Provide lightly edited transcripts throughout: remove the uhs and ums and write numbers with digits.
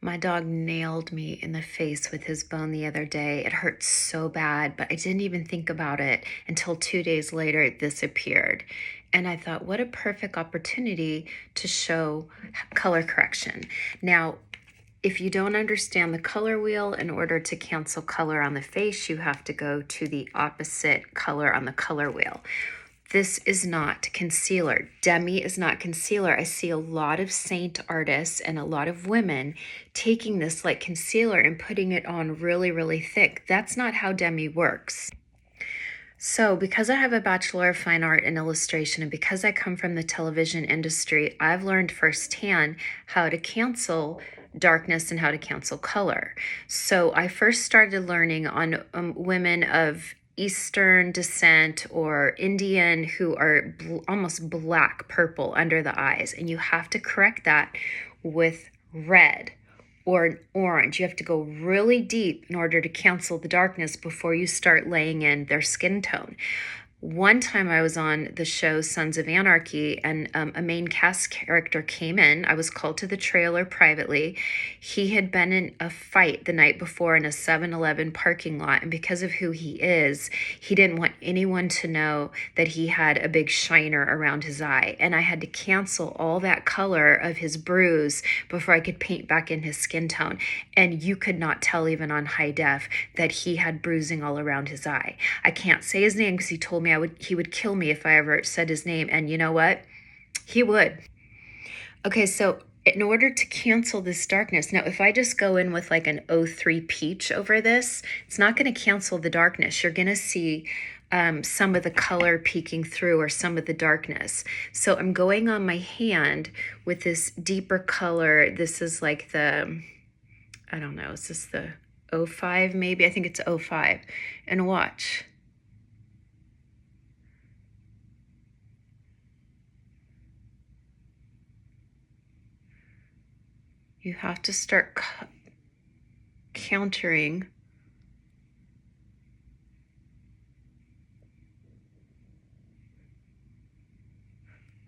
My dog nailed me in the face with his bone the other day. It hurt so bad, but I didn't even think about it until 2 days later it disappeared. And I thought, what a perfect opportunity to show color correction. Now, if you don't understand the color wheel, in order to cancel color on the face, you have to go to the opposite color on the color wheel. This is not concealer. Demi is not concealer. I see a lot of Seint artists and a lot of women taking this like concealer and putting it on really, really thick. That's not how Demi works. So because I have a Bachelor of Fine Art in Illustration and because I come from the television industry, I've learned firsthand how to cancel darkness and how to cancel color. So I first started learning on women of Eastern descent or Indian who are almost black purple under the eyes, and you have to correct that with red or an orange. You have to go really deep in order to cancel the darkness before you start laying in their skin tone. One time I was on the show Sons of Anarchy, and a main cast character came in. I was called to the trailer privately. He had been in a fight the night before in a 7-Eleven parking lot, and because of who he is, he didn't want anyone to know that he had a big shiner around his eye. And I had to cancel all that color of his bruise before I could paint back in his skin tone. And you could not tell even on high def that he had bruising all around his eye. I can't say his name because he told me he would kill me if I ever said his name. And you know what? He would. Okay, so in order to cancel this darkness, now if I just go in with like an 03 peach over this, it's not going to cancel the darkness. You're going to see some of the color peeking through or some of the darkness. So I'm going on my hand with this deeper color. This is like the, I don't know, is this the 05 maybe? I think it's 05. And watch. You have to start countering.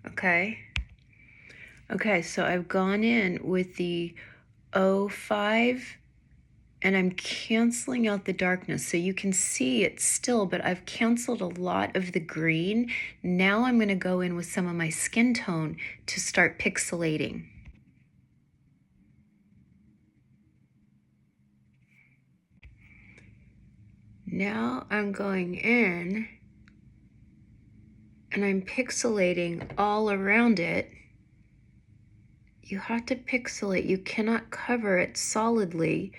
Okay. Okay, so I've gone in with the 05 and I'm canceling out the darkness. So you can see it still, but I've canceled a lot of the green. Now I'm going to go in with some of my skin tone to start pixelating. Now I'm going in and I'm pixelating all around it. You have to pixelate. You cannot cover it solidly.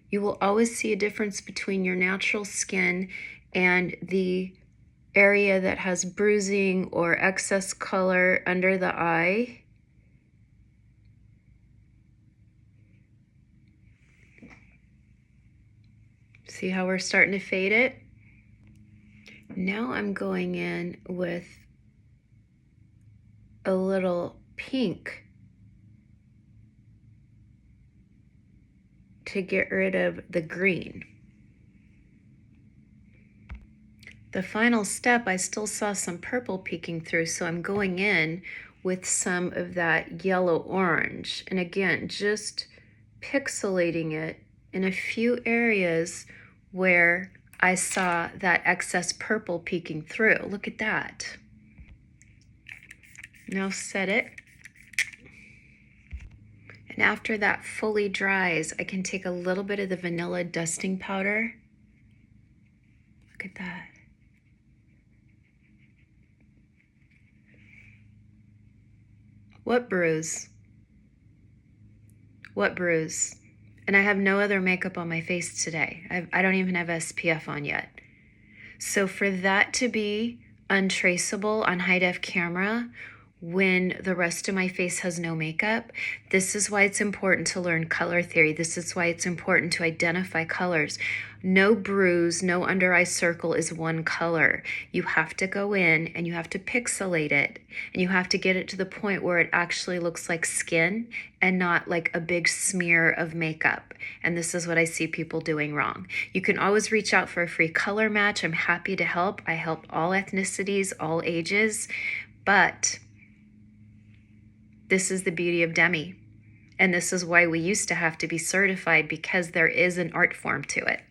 You will always see a difference between your natural skin and the area that has bruising or excess color under the eye. See how we're starting to fade it? Now I'm going in with a little pink to get rid of the green. The final step, I still saw some purple peeking through, so I'm going in with some of that yellow orange. And again, just pixelating it in a few areas where I saw that excess purple peeking through. Look at that. Now set it. And after that fully dries, I can take a little bit of the vanilla dusting powder. Look at that. What bruise? What bruise? And I have no other makeup on my face today. I don't even have SPF on yet. So for that to be untraceable on high def camera, when the rest of my face has no makeup, this is why it's important to learn color theory. This is why it's important to identify colors. No bruise, no under eye circle is one color. You have to go in and you have to pixelate it, and you have to get it to the point where it actually looks like skin and not like a big smear of makeup. And this is what I see people doing wrong. You can always reach out for a free color match. I'm happy to help. I help all ethnicities, all ages, but this is the beauty of Demi. And this is why we used to have to be certified, because there is an art form to it.